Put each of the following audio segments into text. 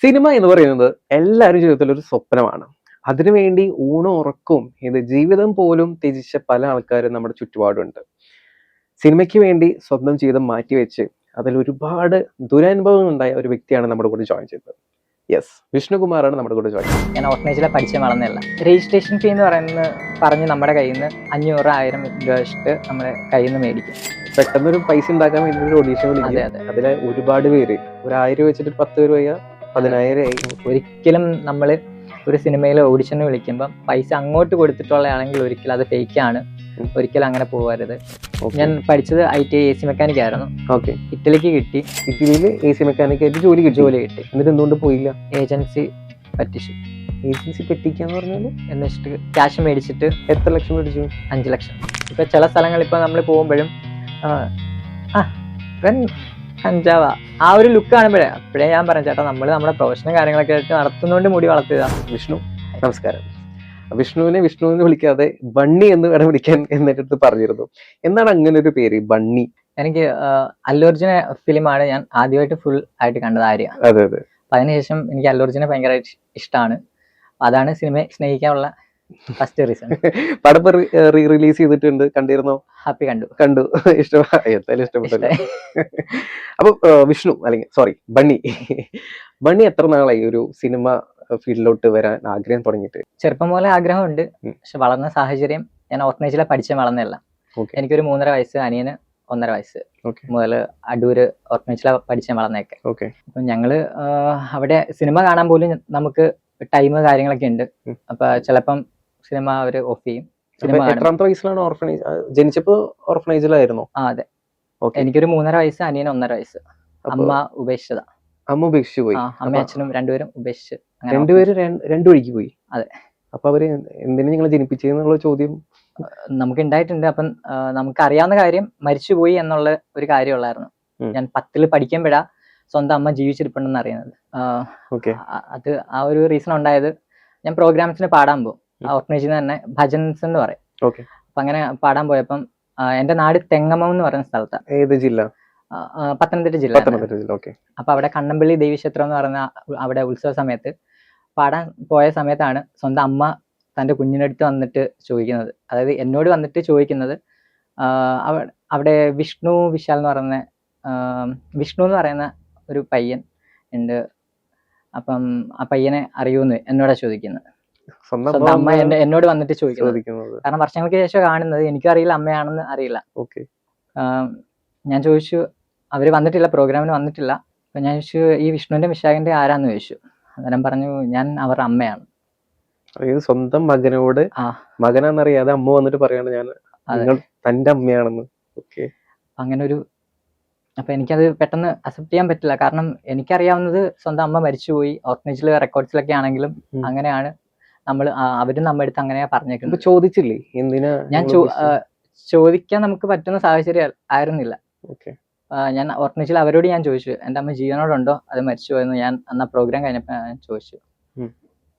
Cinema എന്ന് പറയുന്നത് എല്ലാവരും ജീവിതത്തിൽ ഒരു സ്വപ്നമാണ്. അതിനുവേണ്ടി ഊണും ഉറക്കവും ജീവിതം പോലും ത്യജിച്ച പല ആൾക്കാരും നമ്മുടെ ചുറ്റുപാടുണ്ട്. സിനിമയ്ക്ക് വേണ്ടി സ്വന്തം ജീവിതം മാറ്റിവെച്ച് അതിൽ ഒരുപാട് ദുരനുഭവങ്ങൾ ഉണ്ടായ ഒരു വ്യക്തിയാണ് നമ്മുടെ കൂടെ ജോയിൻ ചെയ്തത്. യെസ്, വിഷ്ണുകുമാറാണ് നമ്മുടെ കൂടെ ജോയിൻ ചെയ്തത്. ഞാൻ ഓർഫനേജിലെ പഠിച്ച വളർന്നല്ല. രജിസ്ട്രേഷൻ ഫീ എന്ന് പറഞ്ഞ് നമ്മുടെ കയ്യിൽ നിന്ന് 500-1000 രൂപ വെച്ചിട്ട് നമ്മുടെ കയ്യിൽ നിന്ന് മേടിക്കും. പെട്ടെന്നൊരു പൈസ ഉണ്ടാക്കാൻ വേണ്ടി ഒരു ഓഡീഷൻ അതെ വിളിക്കും. അതെ അതിലെ ഒരുപാട് പേര് 1000 വെച്ചിട്ട് 10 രൂപ 10,000 ആയി. ഒരിക്കലും നമ്മൾ ഒരു സിനിമയിൽ ഓഡിഷന് വിളിക്കുമ്പം പൈസ അങ്ങോട്ട് കൊടുത്തിട്ടുള്ളതാണെങ്കിൽ ഒരിക്കലും അത് ഫേക്കാണ്. ഒരിക്കലും അങ്ങനെ പോകരുത്. ഞാൻ പഠിച്ചത് ITI AC മെക്കാനിക് ആയിരുന്നു. ഓക്കെ, ഇറ്റലിക്ക് കിട്ടി. ഇറ്റലിയിൽ AC മെക്കാനിക് ആയിട്ട് ജോലി കിട്ടി. എന്നിട്ട് എന്തുകൊണ്ട് പോയില്ല? ഏജൻസി പറ്റിച്ചു. ഏജൻസി പറ്റിക്കാന്ന് പറഞ്ഞാല് എന്ന് വെച്ചിട്ട് ക്യാഷ് മേടിച്ചിട്ട് എത്ര ലക്ഷം മേടിച്ചു? 5 ലക്ഷം. ഇപ്പൊ ചില സ്ഥലങ്ങളിൽ ഇപ്പൊ നമ്മൾ പോകുമ്പോഴും കഞ്ചാവ ആ ഒരു ലുക്ക് കാണുമ്പോഴേ അപ്പോഴേ ഞാൻ പറഞ്ഞു, ചേട്ടാ നമ്മൾ നമ്മുടെ പ്രൊഫഷണൽ കാര്യങ്ങളൊക്കെ ആയിട്ട് നടത്തുന്നോണ്ട് മുടി വളർത്തിയതാ. വിഷ്ണു, നമസ്കാരം. വിഷ്ണുവിനെ വിളിക്കാതെ ബണ്ണി എന്ന് വേണം വിളിക്കാൻ എന്നിട്ട് പറഞ്ഞിരുന്നു. എന്താണ് അങ്ങനെ ഒരു പേര് ബണ്ണി? എനിക്ക് അല്ലു അർജുന ഫിലിമാണ് ഞാൻ ആദ്യമായിട്ട് ഫുൾ ആയിട്ട് കണ്ടത്, ആര്യ. അതെ അതെ. അതിനുശേഷം എനിക്ക് അല്ലു അർജുനെ ഭയങ്കരമായിട്ട് ഇഷ്ടമാണ്. അതാണ് സിനിമയെ സ്നേഹിക്കാനുള്ള ഫസ്റ്റ് റീസൺ. പടം റിലീസ് ചെയ്തിട്ടുണ്ട്, കണ്ടിരുന്നോ? ഹാപ്പി കണ്ടു. എന്തായാലും ഇഷ്ടപ്പെട്ടല്ലോ. അപ്പൊ വിഷ്ണു അല്ലെങ്കിൽ ബണ്ണി എത്ര നാളായി ഒരു സിനിമ ഫീൽഡിലോട്ട് വരാൻ ആഗ്രഹം തുടങ്ങിയിട്ട്? ചെറുപ്പം പോലെ ആഗ്രഹമുണ്ട്, പക്ഷെ വളർന്ന സാഹചര്യം, ഞാൻ ഓർഫനേജിലെ പഠിച്ച വളർന്നല്ല. എനിക്കൊരു 3.5 വയസ്സ്, അനിയന് 1.5 വയസ്സ് മുതൽ അടൂര് ഓർഫനേജിലെ പഠിച്ച വളർന്നേക്കെ. അപ്പൊ ഞങ്ങള് അവിടെ സിനിമ കാണാൻ പോലും നമുക്ക് ടൈം കാര്യങ്ങളൊക്കെ ഉണ്ട്. അപ്പൊ ചിലപ്പം സിനിമ അവര് ഓഫ് ചെയ്യും. എത്രാമത്തെ വയസ്സിലാണ് ഓർഫനേജ്? ജനിച്ചപ്പോ ഓർഫനേജിലായിരുന്നോ? അതെ. എനിക്കൊരു 3.5 വയസ്സ്, അനിയന് 1.5 വയസ്സ്. അമ്മ ഉപേക്ഷിച്ചതാ. അമ്മ ഉപേക്ഷിച്ചു പോയി? അമ്മയും അച്ഛനും രണ്ടുപേരും ഉപേക്ഷിച്ച് രണ്ടുപേരും രണ്ടു വഴിക്ക് പോയി. അതെ. അപ്പൊ അവര് എന്തിനാ നിങ്ങളെ ജനിപ്പിച്ചെന്നുള്ള ചോദ്യം നമുക്ക് ഉണ്ടായിട്ടുണ്ട്. അപ്പം നമുക്ക് അറിയാവുന്ന കാര്യം മരിച്ചുപോയി എന്നുള്ള ഒരു കാര്യമുള്ളായിരുന്നു. ഞാൻ 10ൽ പഠിക്കുമ്പോഴാ സ്വന്തം അമ്മ ജീവിച്ചിരിപ്പുണ്ടെന്ന് അറിയുന്നത്. അത് ആ ഒരു റീസൺ ഉണ്ടായത്, ഞാൻ പ്രോഗ്രാംസിന് പാടാൻ പോകും. ഓർഫനേജിൽ നിന്ന് തന്നെ ഭജൻസ് എന്ന് പറയും. അപ്പൊ അങ്ങനെ പാടാൻ പോയപ്പം എന്റെ നാട് തെങ്ങമം എന്ന് പറയുന്ന സ്ഥലത്താണ്. ഏത് ജില്ല? പത്തനംതിട്ട ജില്ല. അപ്പൊ അവിടെ കണ്ണമ്പള്ളി ദേവീക്ഷേത്രം എന്ന് പറയുന്ന അവിടെ ഉത്സവ സമയത്ത് പാടാൻ പോയ സമയത്താണ് സ്വന്തം അമ്മ തന്റെ കുഞ്ഞിനടുത്ത് വന്നിട്ട് ചോദിക്കുന്നത്, അതായത് എന്നോട് വന്നിട്ട് ചോദിക്കുന്നത്, അവിടെ വിഷ്ണു എന്ന് പറയുന്ന ഒരു പയ്യൻ ഉണ്ട്, അപ്പം ആ പയ്യനെ അറിയൂന്ന് എന്നോടാ ചോദിക്കുന്നത്. സ്വന്തം അമ്മ എന്നോട് വന്നിട്ട് ചോദിക്കുന്നത്. കാരണം വർഷങ്ങൾക്ക് ശേഷം കാണുന്നത്, എനിക്കും അറിയില്ല, അമ്മയാണെന്ന് അറിയില്ല. ഞാൻ ചോദിച്ചു, അവര് വന്നിട്ടില്ല, പ്രോഗ്രാമിന് വന്നിട്ടില്ല. അപ്പൊ ഞാൻ ചോദിച്ചു, ഈ വിഷ്ണുവിന്റെ വിശാഖന്റെ ആരാന്ന് ചോദിച്ചു. അന്നേരം പറഞ്ഞു, ഞാൻ അവരുടെ അമ്മയാണ്. സ്വന്തം മകനോട് മകനാന്നറിയാതെ അമ്മ വന്നിട്ട് പറയാണ് ഞാൻ തന്റെ അമ്മയാണെന്ന്. അങ്ങനെ ഒരു, അപ്പൊ എനിക്കത് പെട്ടെന്ന് അക്സെപ്റ്റ് ചെയ്യാൻ പറ്റില്ല. കാരണം എനിക്കറിയാവുന്നത് സ്വന്തം അമ്മ മരിച്ചുപോയി. ഓർഫനേജിലെ റെക്കോർഡ്സിലൊക്കെ ആണെങ്കിലും അങ്ങനെയാണ് അവരും നമ്മുടെ അടുത്ത് അങ്ങനെയാ പറഞ്ഞേക്കുന്നത്. ചോദിച്ചില്ലേ എന്തിനാ? ഞാൻ ചോദിക്കാൻ നമുക്ക് പറ്റുന്ന സാഹചര്യം ആയിരുന്നില്ല. ഞാൻ ഓർഫനേജിൽ അവരോട് ഞാൻ ചോദിച്ചു, എന്റെ അമ്മ ജീവനോടുണ്ടോ അത് മരിച്ചുപോയെന്ന്. ഞാൻ അന്ന് പ്രോഗ്രാം കഴിഞ്ഞപ്പോ ഞാൻ ചോദിച്ചു.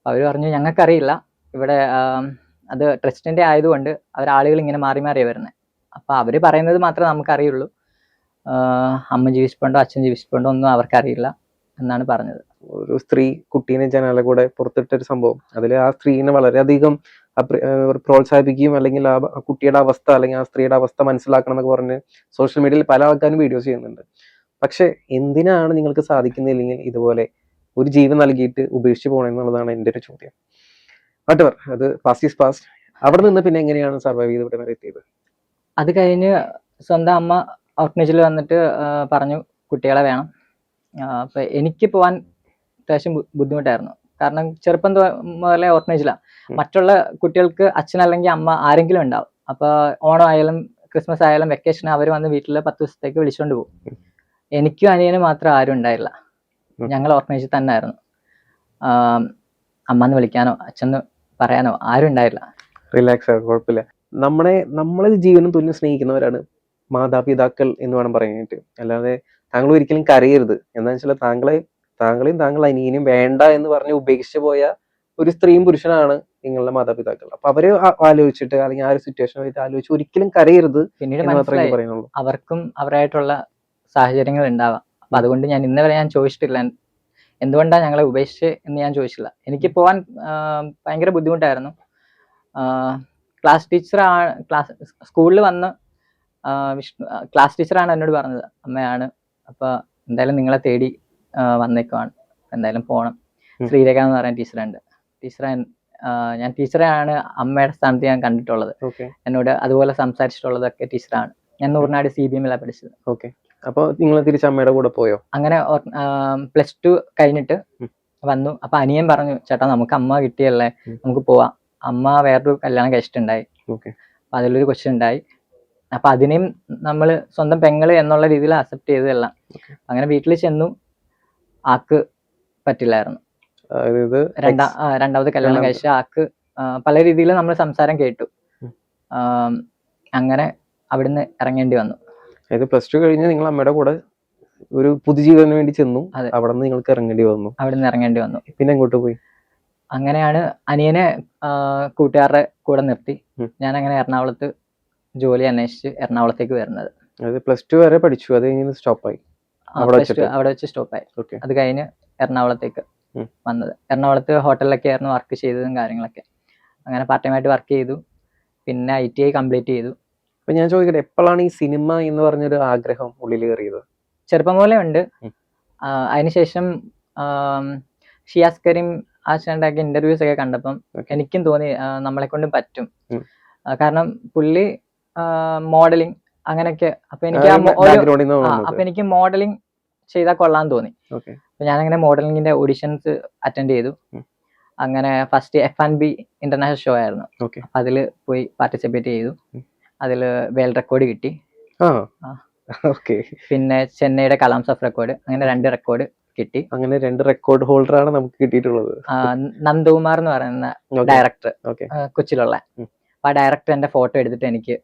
അവര് പറഞ്ഞു, ഞങ്ങൾക്കറിയില്ല, ഇവിടെ അത് ട്രസ്റ്റിന്റെ ആയതുകൊണ്ട് അവരാളുകൾ ഇങ്ങനെ മാറി മാറിയാ വരുന്നത്. അപ്പൊ അവര് പറയുന്നത് മാത്രമേ നമുക്കറിയുള്ളൂ. അമ്മ ജീവിച്ചിട്ടുണ്ടോ അച്ഛൻ ജീവിച്ചിട്ടുണ്ടോ ഒന്നും അവർക്കറിയില്ല എന്നാണ് പറഞ്ഞത്. ഒരു സ്ത്രീ കുട്ടീനെ ജനാല കൂടെ പുറത്തിട്ടൊരു സംഭവം, അതിൽ ആ സ്ത്രീനെ വളരെയധികം പ്രോത്സാഹിപ്പിക്കുകയും അല്ലെങ്കിൽ ആ കുട്ടിയുടെ അവസ്ഥ അല്ലെങ്കിൽ ആ സ്ത്രീയുടെ അവസ്ഥ മനസ്സിലാക്കണം എന്നൊക്കെ പറഞ്ഞ് സോഷ്യൽ മീഡിയയിൽ പല ആൾക്കാരും വീഡിയോസ് ചെയ്യുന്നുണ്ട്. പക്ഷെ എന്തിനാണ് നിങ്ങൾക്ക് സാധിക്കുന്നില്ലെങ്കിൽ ഇതുപോലെ ഒരു ജീവൻ നൽകിയിട്ട് ഉപേക്ഷിച്ച് പോകണമെന്നുള്ളതാണ് എൻ്റെ ഒരു ചോദ്യം. വാട്ടെവർ, അത് പാസ്റ്റ് ഈസ് പാസ്റ്റ്. അവിടെ നിന്ന് പിന്നെ എങ്ങനെയാണ് സർവൈവ് ചെയ്ത് ഇവിടെ വരെ എത്തിയത്? അത് കഴിഞ്ഞ് സ്വന്തം അമ്മ ഓർഫനേജിൽ വന്നിട്ട് പറഞ്ഞു, കുട്ടികളെ വേണം. അപ്പൊ എനിക്ക് പോവാൻ അത്യാവശ്യം ബുദ്ധിമുട്ടായിരുന്നു. കാരണം ചെറുപ്പം മുതലേ ഓർഫനേജിലാണ്. മറ്റുള്ള കുട്ടികൾക്ക് അച്ഛൻ അല്ലെങ്കിൽ അമ്മ ആരെങ്കിലും ഉണ്ടാവും. അപ്പൊ ഓണം ആയാലും ക്രിസ്മസ് ആയാലും വെക്കേഷൻ അവർ വന്ന് വീട്ടിൽ 10 ദിവസത്തേക്ക് വിളിച്ചുകൊണ്ട് പോകും. എനിക്കും അനിയനും മാത്രം ആരും ഉണ്ടായില്ല. ഞങ്ങൾ ഓർഫനേജിൽ തന്നെ ആയിരുന്നു. അമ്മന്ന് വിളിക്കാനോ അച്ഛന്ന് പറയാനോ ആരും ഉണ്ടായില്ല. റിലാക്സ് ആകും, കുഴപ്പമില്ല. നമ്മളെ ജീവനും തുല്യം സ്നേഹിക്കുന്നവരാണ് മാതാപിതാക്കൾ എന്ന് വേണം പറയാനായിട്ട്. അല്ലാതെ താങ്കൾ ഒരിക്കലും കരയരുത്. എന്താണെന്ന് വെച്ചാൽ താങ്കളെയും താങ്കൾ അനിയനും വേണ്ട എന്ന് പറഞ്ഞ് ഉപേക്ഷിച്ചു പോയ ഒരു സ്ത്രീയും പുരുഷനാണ് നിങ്ങളുടെ മാതാപിതാക്കൾ. അപ്പൊ അവര് ആലോചിച്ചിട്ട് അല്ലെങ്കിൽ ആ ഒരു സിറ്റുവേഷൻ ആലോചിച്ച് ഒരിക്കലും കരയരുത്. പിന്നീട് പറയുന്നുള്ളൂ, അവർക്കും അവരായിട്ടുള്ള സാഹചര്യങ്ങൾ ഉണ്ടാവാം. അപ്പൊ അതുകൊണ്ട് ഞാൻ ഇന്നേ വരെ ഞാൻ ചോദിച്ചിട്ടില്ല എന്തുകൊണ്ടാണ് ഞങ്ങളെ ഉപേക്ഷിച്ച് എന്ന് ഞാൻ ചോദിച്ചില്ല. എനിക്ക് പോകാൻ ഭയങ്കര ബുദ്ധിമുട്ടായിരുന്നു. ക്ലാസ് ടീച്ചർ സ്കൂളിൽ വന്ന് ക്ലാസ് ടീച്ചറാണ് എന്നോട് പറഞ്ഞത്, അമ്മയാണ്, അപ്പൊ എന്തായാലും നിങ്ങളെ തേടി വന്നേക്കുവാണ്, എന്തായാലും പോകണം. ശ്രീരേഖ എന്ന് പറയുന്ന ടീച്ചറുണ്ട്. ഞാൻ ടീച്ചറെയാണ് അമ്മയുടെ സ്ഥാനത്ത് ഞാൻ കണ്ടിട്ടുള്ളത്. എന്നോട് അതുപോലെ സംസാരിച്ചിട്ടുള്ളതൊക്കെ ടീച്ചറാണ്. ഞാൻ നൂറിനാട് CBM-ലാണ് പഠിച്ചത്. അപ്പൊ നിങ്ങൾ തിരിച്ച് അമ്മയുടെ കൂടെ പോയോ? അങ്ങനെ +2 കഴിഞ്ഞിട്ട് വന്നു. അപ്പൊ അനിയൻ പറഞ്ഞു, ചേട്ടാ നമുക്ക് അമ്മ കിട്ടിയല്ലേ, നമുക്ക് പോവാം. അമ്മ വേറൊരു കല്യാണം കഴിച്ചിട്ടുണ്ടായി. അപ്പൊ അതിലൊരു കൊച്ചുണ്ടായി. അപ്പൊ അതിനെയും നമ്മൾ സ്വന്തം പെങ്ങള് എന്നുള്ള രീതിയിൽ അക്സെപ്റ്റ് ചെയ്തതെല്ലാം. അങ്ങനെ വീട്ടിൽ ചെന്നു. ആക്ക് പറ്റില്ലായിരുന്നു. രണ്ടാമത് കല്യാണം കഴിച്ച ആക്ക് പല രീതിയിൽ നമ്മൾ സംസാരം കേട്ടു. അങ്ങനെ അവിടുന്ന് ഇറങ്ങേണ്ടി വന്നു. അതായത് +2 കഴിഞ്ഞ് നിങ്ങൾ അമ്മയുടെ കൂടെ ഒരു പുതുജീവന് വേണ്ടി ചെന്നു. അവിടെ നിന്ന് നിങ്ങൾക്ക് ഇറങ്ങേണ്ടി വന്നു. പിന്നെ എങ്ങോട്ട് പോയി? അങ്ങനെയാണ് അനിയനെ കൂട്ടുകാരുടെ കൂടെ നിർത്തി ഞാൻ അങ്ങനെ എറണാകുളത്ത് ജോലി അന്വേഷിച്ച് എറണാകുളത്തേക്ക് വരുന്നത്. +2 വരെ പഠിച്ചു, അത് കഴിഞ്ഞ് സ്റ്റോപ്പായി? അവിടെ വെച്ച് സ്റ്റോപ്പായി. അത് കഴിഞ്ഞ് എറണാകുളത്തേക്ക് വന്നത്. എറണാകുളത്ത് ഹോട്ടലിലൊക്കെ ആയിരുന്നു വർക്ക് ചെയ്തതും കാര്യങ്ങളൊക്കെ. അങ്ങനെ പാർട്ട് ടൈം ആയിട്ട് വർക്ക് ചെയ്തു. പിന്നെ ITI കംപ്ലീറ്റ് ചെയ്തു. അപ്പൊ ഞാൻ ചോദിക്കട്ടെ, എപ്പോഴാണ് ഈ സിനിമ എന്ന് പറഞ്ഞൊരു ആഗ്രഹം ഉള്ളിൽ കയറിയത്? ചെറുപ്പം പോലെ ഉണ്ട്. അതിനുശേഷം ഷിയാസ് കരീം ആശാന്റെ ഇന്റർവ്യൂസ് ഒക്കെ കണ്ടപ്പം എനിക്കും തോന്നി നമ്മളെ കൊണ്ടും പറ്റും. കാരണം പുള്ളി മോഡലിംഗ് അങ്ങനെയൊക്കെ. അപ്പൊ എനിക്ക് മോഡലിംഗ് ചെയ്താൽ കൊള്ളാന്ന് തോന്നി. അപ്പൊ ഞാനങ്ങനെ മോഡലിംഗിന്റെ ഓഡിഷൻസ് അറ്റൻഡ് ചെയ്തു. അങ്ങനെ ഫസ്റ്റ് F&B ഇന്റർനാഷണൽ ഷോ ആയിരുന്നു. അതില് പോയി പാർട്ടിസിപ്പേറ്റ് ചെയ്തു. അതില് വേൾഡ് റെക്കോർഡ് കിട്ടി. പിന്നെ ചെന്നൈയുടെ കലാംസ് ഓഫ് റെക്കോർഡ്, അങ്ങനെ 2 റെക്കോർഡ് കിട്ടി. അങ്ങനെ 2 റെക്കോർഡ് ഹോൾഡറാണ് നമുക്ക് കിട്ടിയിട്ടുള്ളത്. നന്ദകുമാർ എന്ന് പറയുന്ന ഡയറക്ടർ, കൊച്ചിയിലുള്ള. ആ ഡയറക്ടർ എന്റെ ഫോട്ടോ എടുത്തിട്ട് എനിക്ക്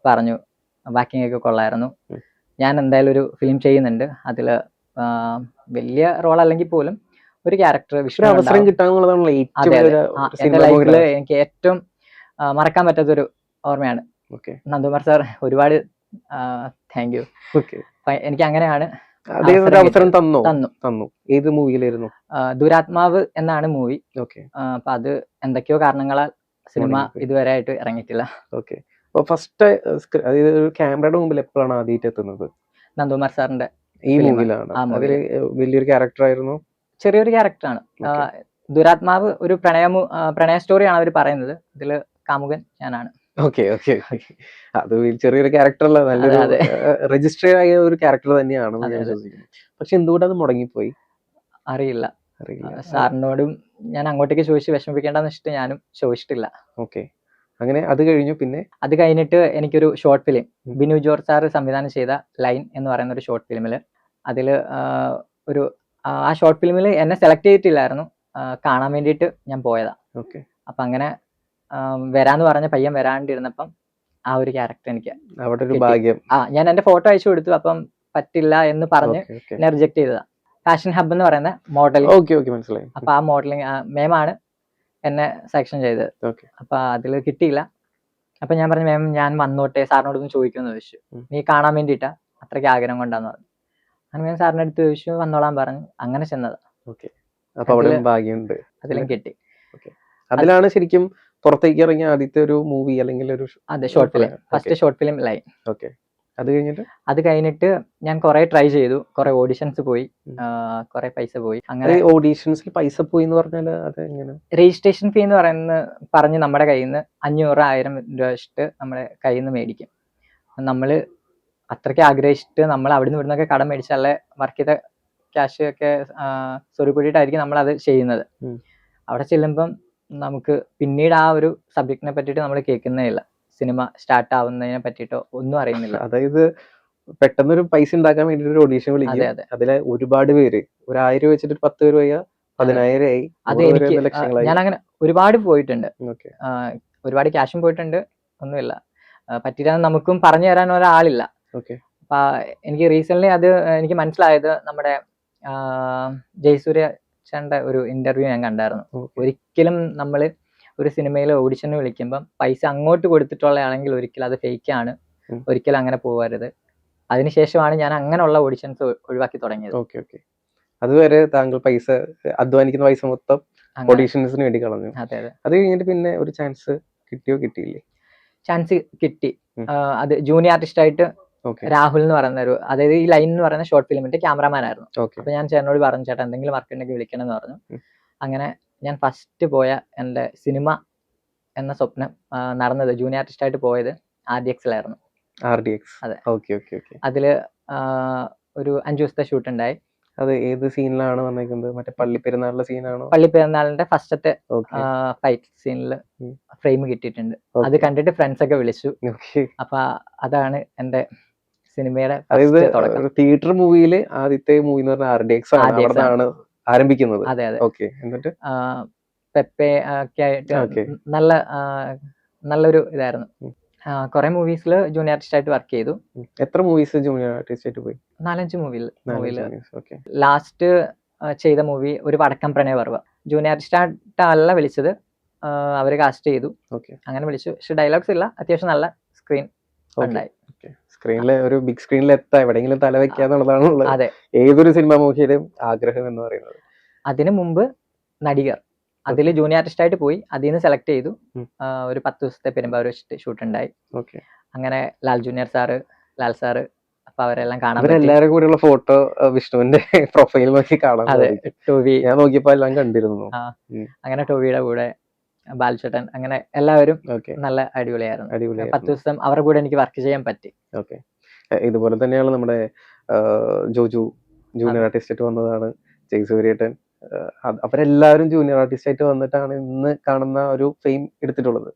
പറഞ്ഞു ബാക്കിംഗ് ഒക്കെ കൊള്ളായിരുന്നു, ഞാൻ എന്തായാലും ഒരു ഫിലിം ചെയ്യുന്നുണ്ട്, അതില് വലിയ റോൾ അല്ലെങ്കിൽ പോലും ഒരു ക്യാരക്ടർ അവസരം കിട്ടാന്നുള്ളതാണല്ലോ എന്റെ ലൈഫില് എനിക്ക് ഏറ്റവും മറക്കാൻ പറ്റാത്തൊരു ഓർമ്മയാണ്. നന്ദകുമാർ സാർ ഒരുപാട് താങ്ക് യു. എനിക്ക് അങ്ങനെയാണ് അവസരം തന്നു. ഏത് മൂവിയിലായിരുന്നു? ദുരാത്മാവ് എന്നാണ് മൂവി. അപ്പൊ അത് എന്തൊക്കെയോ കാരണങ്ങളാൽ സിനിമ ഇതുവരെ ആയിട്ട് ഇറങ്ങിയിട്ടില്ല. ഫസ്റ്റ് ക്യാമറയുടെ മുമ്പിൽ എപ്പോഴാണ് ആദ്യമായിട്ട് എത്തുന്നത്? നന്ദകുമാർ സാറിന്റെ ഈ മൂവിയിലാണ്. അതില് വലിയൊരു ക്യാരക്ടർ ആയിരുന്നു? ചെറിയൊരു ക്യാരക്ടറാണ്. ദുരാത്മാവ് ഒരു പ്രണയ സ്റ്റോറിയാണ് അവർ പറയുന്നത്. ഇതില് കാമുകൻ ഞാനാണ്. അത് ചെറിയൊരു ക്യാരക്ടർ അല്ല, നല്ലൊരു രജിസ്റ്റർ ആയ ഒരു ക്യാരക്ടർ തന്നെയാണ് ഞാൻ വിശ്വസിക്കുന്നത്. പക്ഷെ എന്തുകൊണ്ട് അത് മുടങ്ങിപ്പോയി? അറിയില്ല. സാറിനോടും ഞാൻ അങ്ങോട്ടേക്ക് ചോദിച്ച് വിഷമിപ്പിക്കേണ്ടെന്ന് വെച്ചിട്ട് ഞാനും ചോദിച്ചിട്ടില്ല. അങ്ങനെ അത് കഴിഞ്ഞു. പിന്നെ അത് കഴിഞ്ഞിട്ട് എനിക്കൊരു short film Binu George sir സംവിധാനം ചെയ്ത ലൈൻ എന്ന് പറയുന്ന ഒരു ഷോർട്ട് ഫിലിമില്, അതില് ആ ഷോർട്ട് ഫിലിമിൽ എന്നെ സെലക്ട് ചെയ്തിട്ടില്ലായിരുന്നു, കാണാൻ വേണ്ടിയിട്ട് ഞാൻ പോയതാ. അപ്പൊ അങ്ങനെ വരാന്ന് പറഞ്ഞ പയ്യൻ വരാണ്ടിരുന്നപ്പം ആ ഒരു ക്യാരക്ടർ എനിക്ക് ഭാഗ്യം. ഞാൻ എന്റെ ഫോട്ടോ അയച്ചു കൊടുത്തു. അപ്പം പറ്റില്ല എന്ന് പറഞ്ഞ് എന്നെ റിജക്ട് ചെയ്തതാ. ഫാഷൻ ഹബ് എന്ന് പറയുന്ന മോഡലിംഗ്. അപ്പൊ ആ മോഡലിംഗ് മേമാണ് എന്നെ സെലക്ഷൻ ചെയ്തത്. അപ്പൊ അതില് കിട്ടിയില്ല. അപ്പൊ ഞാൻ പറഞ്ഞു, മാം ഞാൻ വന്നോട്ടെ, സാറിനോടൊന്ന് ചോദിക്കുമെന്ന് ചോദിച്ചു. നീ കാണാൻ വേണ്ടിയിട്ടാ, അത്രയ്ക്ക് ആഗ്രഹം കൊണ്ടാന്ന് പറഞ്ഞു. അങ്ങനെ ഞാൻ സാറിന്റെ അടുത്ത് ചോദിച്ചു, വന്നോളാൻ പറഞ്ഞു. അങ്ങനെ ചെന്നതാ. അതിലും കിട്ടി. അതിലാണ് ശരിക്കും പുറത്തേക്ക് ഇറങ്ങിയ ആദ്യത്തെ ഒരു മൂവി അല്ലെങ്കിൽ ഒരു short film, first short film line. അത് കഴിഞ്ഞിട്ട് ഞാൻ കുറെ ട്രൈ ചെയ്തു, കുറെ ഓഡിഷൻസ് പോയി, കുറെ പൈസ പോയി. അങ്ങനെ ഓഡീഷൻസിൽ പൈസ പോയി എന്ന് പറഞ്ഞാൽ രജിസ്ട്രേഷൻ ഫീ എന്ന് പറഞ്ഞ് നമ്മുടെ കയ്യിൽ നിന്ന് 500-1000 രൂപ വെച്ചിട്ട് നമ്മുടെ കയ്യിൽ നിന്ന് മേടിക്കും. നമ്മള് അത്രയ്ക്ക് ആഗ്രഹിച്ചിട്ട് നമ്മൾ അവിടുന്ന് ഇവിടുന്നൊക്കെ കടം മേടിച്ചാലേ വർക്ക് ചെയ്ത ക്യാഷ് ഒക്കെ സ്വരുക്കൂട്ടിയിട്ടായിരിക്കും നമ്മൾ അത് ചെയ്യുന്നത്. അവിടെ ചെല്ലുമ്പം നമുക്ക് പിന്നീട് ആ ഒരു സബ്ജക്റ്റിനെ പറ്റിയിട്ട് നമ്മൾ കേൾക്കുന്നേ ഇല്ല. സിനിമ സ്റ്റാർട്ട് ആവുന്നതിനെ പറ്റിയിട്ടോ ഒന്നും അറിയുന്നില്ല. അതായത് പെട്ടെന്നൊരു പൈസ ഉണ്ടാക്കാൻ വേണ്ടിട്ട് ഒരു ഓഡീഷൻ വിളിക്കും. അതിലെ ഒരുപാട് പേര് 1000 വെച്ചിട്ട് 10 രൂപ 10,000 ആയി. അത് എനിക്ക് ഞാൻ അങ്ങനെ ഒരുപാട് പോയിട്ടുണ്ട്, ഒരുപാട് ക്യാഷും പോയിട്ടുണ്ട്. ഒന്നുമില്ല, പറ്റിയിട്ടാണ് നമുക്കും പറഞ്ഞു തരാൻ ഒരാളില്ല. അപ്പൊ എനിക്ക് റീസെന്റ് അത് എനിക്ക് മനസ്സിലായത് നമ്മുടെ ജയസൂര്യ ചേട്ടന്റെ ഒരു ഇന്റർവ്യൂ ഞാൻ കണ്ടായിരുന്നു. ഒരിക്കലും നമ്മൾ ഒരു സിനിമയിൽ ഓഡിഷന് വിളിക്കുമ്പം പൈസ അങ്ങോട്ട് കൊടുത്തിട്ടുള്ള ആണെങ്കിൽ ഒരിക്കലും അത് ഫേക്ക് ആണ്, ഒരിക്കലും അങ്ങനെ പോകരുത്. അതിനുശേഷമാണ് ഞാൻ അങ്ങനെയുള്ള ഓഡിഷൻസ് ഒഴിവാക്കി തുടങ്ങിയത്. അതുവരെ താങ്കൾ പൈസ അധ്വാനിക്കുന്ന പൈസ മൊത്തം അങ്ങനെ ഓഡീഷൻസിന് വേണ്ടി കളഞ്ഞു. അതെ അതെ അത് കഴിഞ്ഞിട്ട് പിന്നെ ഒരു ചാൻസ് കിട്ടിയോ കിട്ടിയില്ലേ? ചാൻസ് കിട്ടി. ഉം. അത് ജൂനിയർ ആർട്ടിസ്റ്റ് ആയിട്ട് ഓക്കെ രാഹുൽ എന്ന് പറയുന്ന ഒരു, അതായത് ഈ ലൈൻ എന്ന് പറയുന്ന ഷോർട്ട് ഫിലിമിന്റെ ക്യാമറാമാൻ ആയിരുന്നു. ഓക്കെ അപ്പൊ ഞാൻ ചേട്ടനോട് പറഞ്ഞു, ചേട്ടാ എന്തെങ്കിലും വർക്ക് ഉണ്ടെങ്കിൽ വിളിക്കണം എന്ന് പറഞ്ഞു. ഉം. അങ്ങനെ ഞാൻ ഫസ്റ്റ് പോയ എൻ്റെ സിനിമ എന്ന സ്വപ്നം നടന്നത്, ജൂനിയർ ആർട്ടിസ്റ്റ് ആയിട്ട് പോയത് RDXലായിരുന്നു. RDX. അതെ. Okay okay okay. അതില് ഒരു 5 ദിവസത്തെ ഷൂട്ട് ഉണ്ടായി. അത് ഏത് സീനിലാണ് വന്നേക്കുന്നത്? മറ്റേ പള്ളി പെരുന്നാളിലെ സീനാണോ? പള്ളി പെരുന്നാളിന്റെ ഫസ്റ്റത്തെ ഓക്കെ ഫൈറ്റ് സീനിൽ ഉം. ഫ്രെയിം കിട്ടിയിട്ടുണ്ട്. അത് ഓക്കെ കണ്ടിട്ട് ഫ്രണ്ട്സ് ഒക്കെ വിളിച്ചു. ഓക്കെ. അപ്പൊ അതാണ് എന്റെ സിനിമയുടെ അതായത് first തുടക്കം. തിയേറ്റർ മൂവിയില് ആദ്യത്തെ മൂവി എന്ന് പറഞ്ഞാൽ RDX ആണ്. RDX അവിടെ നിന്നാണ് ആരംഭിക്കുന്നത്. അതെ അതെ. ഓക്കെ എന്നിട്ട് പെപ്പെ ഒക്കെ ആയിട്ട് ഓക്കെ നല്ലൊരു ഇതായിരുന്നു. ഉം. കുറെ മൂവീസിൽ ജൂനിയർ ആർട്ടിസ്റ്റ് ആയിട്ട് വർക്ക് ചെയ്തു. എത്ര മൂവീസ് ജൂനിയർ ആർട്ടിസ്റ്റ് ആയിട്ട് പോയി? 4-5 മൂവിയിൽ. ഓക്കെ ലാസ്റ്റ് ചെയ്ത മൂവി ഒരു വടക്കം പ്രണയപർവ്വം. ജൂനിയർ ആർട്ടിസ്റ്റ് ആയിട്ടല്ല വിളിച്ചത്, അവര് കാസ്റ്റ് ചെയ്തു. ഓക്കെ അങ്ങനെ വിളിച്ചു. പക്ഷെ ഡയലോഗ്സ് ഇല്ല, അത്യാവശ്യം നല്ല സ്ക്രീൻ ഉണ്ടായി. സ്ക്രീനിലെ ഒരു ബിഗ് സ്ക്രീനിൽ എത്താൻ എവിടെയെങ്കിലും തല വെക്കാന്നുള്ളതാണുള്ളത് അതെ. ഏതൊരു സിനിമ മൂവിയുടെയും ആഗ്രഹം എന്ന് പറയുന്നത്. അതിനു മുമ്പ് നടികർ, അതിൽ ജൂനിയർ ആർട്ടിസ്റ്റ് ആയിട്ട് പോയി. അതിൽ നിന്ന് സെലക്ട് ചെയ്തു. ഉം. ഒരു 10 ദിവസത്തെ പെരുമ്പാവൂർ ഷൂട്ട് ഉണ്ടായി. ഓക്കെ അങ്ങനെ Lal junior sir, Lal sir, അപ്പൊ അവരെല്ലാം കാണാൻ പറ്റി. ഇവരെല്ലാരും കൂടെയുള്ള ഫോട്ടോ വിഷ്ണുവിന്റെ പ്രൊഫൈൽ നോക്കി കാണാൻ അതെ, സാധിക്കും. ടോവി, ഞാൻ നോക്കിയപ്പോ എല്ലാം കണ്ടിരുന്നു. അങ്ങനെ ടോവിയുടെ കൂടെ ബാൽചേട്ടൻ, അങ്ങനെ എല്ലാവരും ഓക്കെ നല്ല അടിപൊളിയായിരുന്നു. 10 അടിപൊളിയായിരുന്നു. ദിവസം അവരുടെ കൂടെ എനിക്ക് വർക്ക് ചെയ്യാൻ പറ്റി. ഓക്കെ ഇതുപോലെ തന്നെയാണ് നമ്മുടെ ജോജു ജൂനിയർ ആർട്ടിസ്റ്റ് ആയിട്ട് വന്നതാണ്. ജയസൂര്യേട്ടൻ അവരെല്ലാവരും ജൂനിയർ ആർട്ടിസ്റ്റ് ആയിട്ട് വന്നിട്ടാണ് ഇന്ന് കാണുന്ന ഒരു ഫെയിം എടുത്തിട്ടുള്ളത്.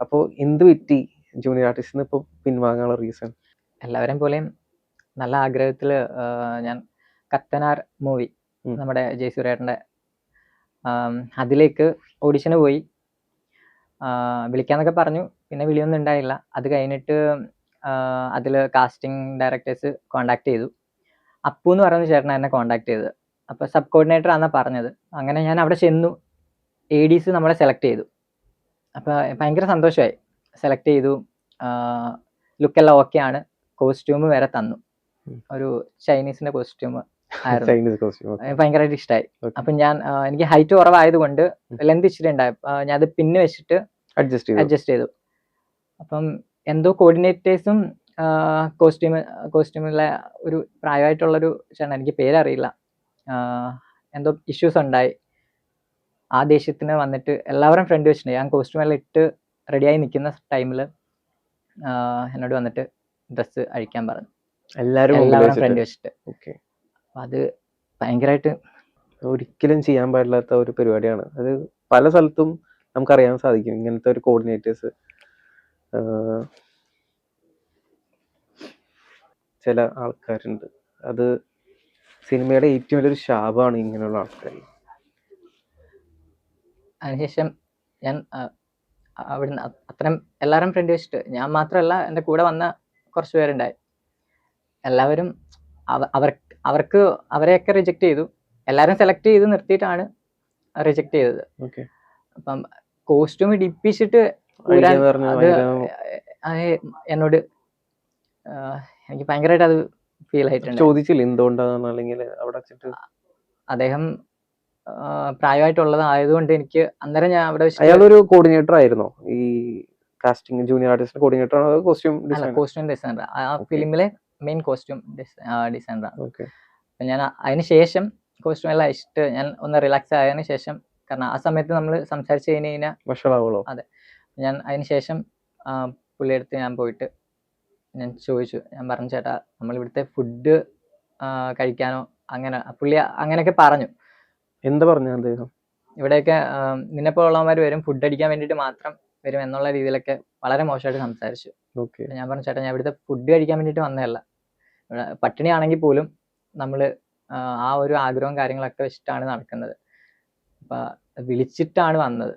അപ്പോൾ എന്ത് പറ്റി ജൂനിയർ ആർട്ടിസ്റ്റിന് ഇപ്പൊ പിൻവാങ്ങാനുള്ള റീസൺ? എല്ലാവരെയും പോലെയും നല്ല ആഗ്രഹത്തില് ഞാൻ കത്തനാർ മൂവി, ഉം. നമ്മുടെ ജയസൂര്യേട്ടന്റെ, അതിലേക്ക് ഓഡിഷന് പോയി. വിളിക്കാന്നൊക്കെ പറഞ്ഞു, പിന്നെ വിളിയൊന്നും ഉണ്ടായില്ല. അത് കഴിഞ്ഞിട്ട് അതില് കാസ്റ്റിംഗ് ഡയറക്ടേഴ്സ് കോണ്ടാക്ട് ചെയ്തു. അപ്പു എന്ന് പറയുന്ന ചേട്ടനാ എന്നെ കോണ്ടാക്ട് ചെയ്തത്. അപ്പൊ സബ് കോർഡിനേറ്റർ ആണെന്നാ പറഞ്ഞത്. അങ്ങനെ ഞാൻ അവിടെ ചെന്നു. ADs നമ്മളെ സെലക്ട് ചെയ്തു. അപ്പൊ ഭയങ്കര സന്തോഷമായി. സെലക്ട് ചെയ്തു, ലുക്കെല്ലാം ഓക്കെ ആണ്. കോസ്റ്റ്യൂം വരെ തന്നു. ഉം. ഒരു ചൈനീസിന്റെ കോസ്റ്റ്യൂം ആയിരുന്നു. Chinese costume. ഭയങ്കരമായിട്ട് ഇഷ്ടമായി. Okay. അപ്പൊ ഞാൻ എനിക്ക് ഹൈറ്റ് കുറവായതുകൊണ്ട് ലെന്ത് ഇച്ചിരി ഉണ്ടായി. ഞാൻ അത് പിന്നെ വെച്ചിട്ട് അഡ്ജസ്റ്റ് ചെയ്തു. അപ്പം എന്തോ കോർഡിനേറ്റേഴ്സും കോസ്റ്റ്യൂമിലെ ഒരു പ്രായമായിട്ടുള്ളൊരു ചേട്ടൻ, എനിക്ക് പേരറിയില്ല, എന്തോ ഇഷ്യൂസ് ഉണ്ടായി. ആ ദേഷ്യത്തിന് വന്നിട്ട് എല്ലാവരും ഫ്രണ്ട് വെച്ചിട്ടുണ്ട്. ഞാൻ കോസ്റ്റ്യൂം എല്ലാം ഇട്ട് റെഡിയായി നിൽക്കുന്ന ടൈമിൽ എന്നോട് വന്നിട്ട് ഡ്രസ്സ് അഴിക്കാൻ പറഞ്ഞു. എല്ലാവരും ഫ്രണ്ട് വെച്ചിട്ട്. അത് ഭയങ്കരമായിട്ട് ഒരിക്കലും ചെയ്യാൻ പാടില്ലാത്ത ഒരു പരിപാടിയാണ്. അത് പല സ്ഥലത്തും നമുക്കറിയാൻ സാധിക്കും ഇങ്ങനത്തെ ഒരു കോർഡിനേറ്റേഴ്സ്. ചില ആൾക്കാരുണ്ട്, അത് സിനിമയുടെ ഏറ്റവും വലിയൊരു ശാപമാണ് ഇങ്ങനെയുള്ള ആൾക്കാർ. അതിനുശേഷം ഞാൻ അവിടുന്ന് അത്രയും എല്ലാവരും ഫ്രണ്ട് വെച്ചിട്ട്, ഞാൻ മാത്രമല്ല എൻ്റെ കൂടെ വന്ന കുറച്ച് പേരുണ്ടായി. എല്ലാവരും അവർക്ക് അവരെയൊക്കെ റിജക്ട് ചെയ്തു. എല്ലാവരും സെലക്ട് ചെയ്ത് നിർത്തിയിട്ടാണ് റിജക്ട് ചെയ്തത്. അപ്പം കോസ്റ്റ്യൂം ഡിപ്പിച്ചിട്ട് എന്നോട് എനിക്ക് ഭയങ്കരമായിട്ട് അത് ഫീൽ ആയിട്ടുണ്ട്. ചോദിച്ചില്ല എന്തുകൊണ്ടാണ്? അല്ലെങ്കിൽ അവിടെ അദ്ദേഹം പ്രായമായിട്ടുള്ളത് ആയതുകൊണ്ട് എനിക്ക് അന്നേരം ഞാൻ അവിടെ അയാളൊരു കോർഡിനേറ്റർ ആയിരുന്നോ? ഈ കാസ്റ്റിംഗ് ജൂനിയർ ആർട്ടിസ്റ്റ് കോർഡിനേറ്റർ ആണോ? Costume designer. ആ ഫിലിമിലെ മെയിൻ കോസ്റ്റ്യൂം ഡിസൈനറാണ്. ഓക്കെ. ഞാൻ അതിന് ശേഷം കോസ്റ്റ്യൂം എല്ലാം ഇഷ്ടം ഞാൻ ഒന്ന് റിലാക്സ് ആയതിനു ശേഷം, കാരണം ആ സമയത്ത് നമ്മൾ സംസാരിച്ച് കഴിഞ്ഞാൽ വഷളാവുള്ളൂ. അതെ. ഞാൻ അതിന് ശേഷം പുള്ളിയെടുത്ത് ഞാൻ പോയിട്ട് ഞാൻ ചോദിച്ചു. ഞാൻ പറഞ്ഞു, ചേട്ടാ നമ്മൾ ഇവിടുത്തെ ഫുഡ് കഴിക്കാനോ അങ്ങനെ, പുള്ളി അങ്ങനെയൊക്കെ പറഞ്ഞു. എന്താ പറഞ്ഞു അദ്ദേഹം? ഇവിടെയൊക്കെ നിന്നെപ്പോലുള്ളവന്മാർ വരും, ഫുഡ് അടിക്കാൻ വേണ്ടിയിട്ട് മാത്രം വരും എന്നുള്ള രീതിയിലൊക്കെ വളരെ മോശമായിട്ട് സംസാരിച്ചു. ഞാൻ പറഞ്ഞു, ചേട്ടാ ഞാൻ ഇവിടുത്തെ ഫുഡ് കഴിക്കാൻ വേണ്ടിയിട്ട് വന്നതല്ല, പട്ടിണിയാണെങ്കിൽ പോലും നമ്മൾ ആ ഒരു ആഗ്രഹവും കാര്യങ്ങളൊക്കെ വെച്ചിട്ടാണ് നടക്കുന്നത്. അപ്പൊ വിളിച്ചിട്ടാണ് വന്നത്,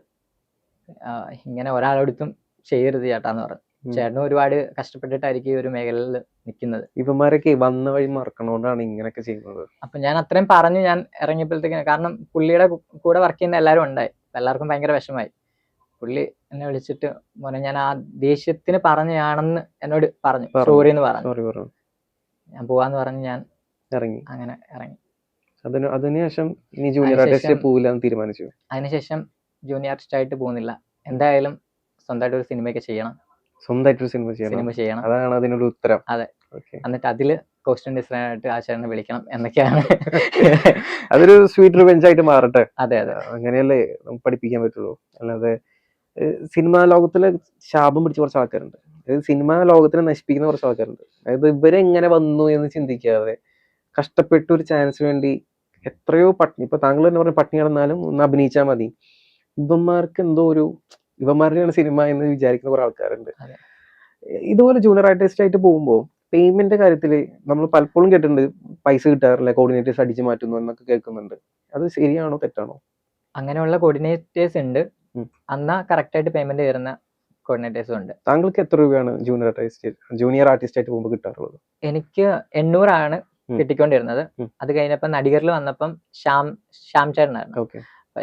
ഇങ്ങനെ ഒരാളെടുത്തും ചെയ്യരുത് ചേട്ടാന്ന് പറഞ്ഞു. ചേട്ടനും ഒരുപാട് കഷ്ടപ്പെട്ടിട്ടായിരിക്കും ഈ ഒരു മേഖലയിൽ നിൽക്കുന്നത്. ഇവന്മാരൊക്കെ വന്ന വഴി മറക്കണോണ്ടാണ് ഇങ്ങനെയൊക്കെ ചെയ്യുന്നത്. അപ്പൊ ഞാൻ അത്രയും പറഞ്ഞു ഞാൻ ഇറങ്ങിയപ്പോഴത്തേക്കും, കാരണം പുള്ളിയുടെ കൂടെ വർക്ക് ചെയ്യുന്ന എല്ലാവരും ഉണ്ടായി. എല്ലാവർക്കും ഭയങ്കര വിഷമായി. പുള്ളി എന്നെ വിളിച്ചിട്ട് മോനെ ഞാൻ ആ ദേഷ്യത്തിന് പറഞ്ഞാണെന്ന് എന്നോട് പറഞ്ഞു, സോറി എന്ന് പറഞ്ഞു. ഞാൻ പോവാന്ന് പറഞ്ഞ് ഞാൻ ഇറങ്ങി. അങ്ങനെ ഇറങ്ങി. അതിനുശേഷം ഇനി ജൂനിയർ ആർട്ടിസ്റ്റ് പോവില്ല എന്ന് തീരുമാനിച്ചു. അതിനുശേഷം ജൂനിയർ ആർട്ടിസ്റ്റ് ആയിട്ട് പോകുന്നില്ല. എന്തായാലും സ്വന്തമായിട്ട് ഒരു സിനിമയൊക്കെ ചെയ്യണം. സ്വന്തമായിട്ടൊരു സിനിമ ചെയ്യണം. അതാണ് അതിനൊരു ഉത്തരം. അതെ. എന്നിട്ട് അതില് കോസ്റ്റ്യൂം ഡിസൈനർ ആയിട്ട് ആശാനെ വിളിക്കണം എന്നൊക്കെയാണ്. അതൊരു സ്വീറ്റ് റിവെഞ്ച് ആയിട്ട് മാറട്ടെ. അതെ. അങ്ങനെയല്ലേ നമുക്ക് പഠിപ്പിക്കാൻ പറ്റുള്ളൂ. അല്ലാതെ സിനിമാ ലോകത്തില് ശാപം പിടിച്ച കുറച്ച് ആൾക്കാരുണ്ട്. അതായത് സിനിമാ ലോകത്തിനെ നശിപ്പിക്കുന്ന കുറച്ച് ആൾക്കാരുണ്ട്. അതായത് ഇവരെങ്ങനെ വന്നു എന്ന് ചിന്തിക്കാതെ കഷ്ടപ്പെട്ട ഒരു ചാൻസിന് വേണ്ടി എത്രയോ പട്ടിണി, ഇപ്പൊ താങ്കൾ തന്നെ പറഞ്ഞ പട്ടിണി കിടന്നാലും ഒന്ന് അഭിനയിച്ചാൽ മതി, ഇവന്മാർക്ക് എന്തോ ഇവന്മാരുടെയാണ് സിനിമ എന്ന് വിചാരിക്കുന്ന കുറെ ആൾക്കാരുണ്ട്. ഇതുപോലെ ജൂനിയർ ആർട്ടിസ്റ്റ് ആയിട്ട് പോകുമ്പോൾ പേയ്മെന്റ് കാര്യത്തിൽ നമ്മൾ പലപ്പോഴും കേട്ടിട്ടുണ്ട്, പൈസ കിട്ടാറില്ല, കോർഡിനേറ്റേഴ്സ് അടിച്ചു മാറ്റുന്നു എന്നൊക്കെ കേൾക്കുന്നുണ്ട്. അത് ശരിയാണോ തെറ്റാണോ? അങ്ങനെയുള്ള കോർഡിനേറ്റേഴ്സ് ഉണ്ട്, എന്നാ കറക്റ്റ് ആയിട്ട് പേയ്മെന്റ് തരുന്ന കോർഡിനേറ്റേഴ്സും ഉണ്ട്. താങ്കൾക്ക് എത്ര രൂപയാണ് ജൂനിയർ ആർട്ടിസ്റ്റ് ആയിട്ട് പോകുമ്പോൾ കിട്ടാറുള്ളത്? എനിക്ക് 800 ആണ് കിട്ടിക്കൊണ്ടിരുന്നത്. അത് കഴിഞ്ഞപ്പോ നടികരിൽ വന്നപ്പം ശ്യാം ചേട്ടനായിരുന്നു.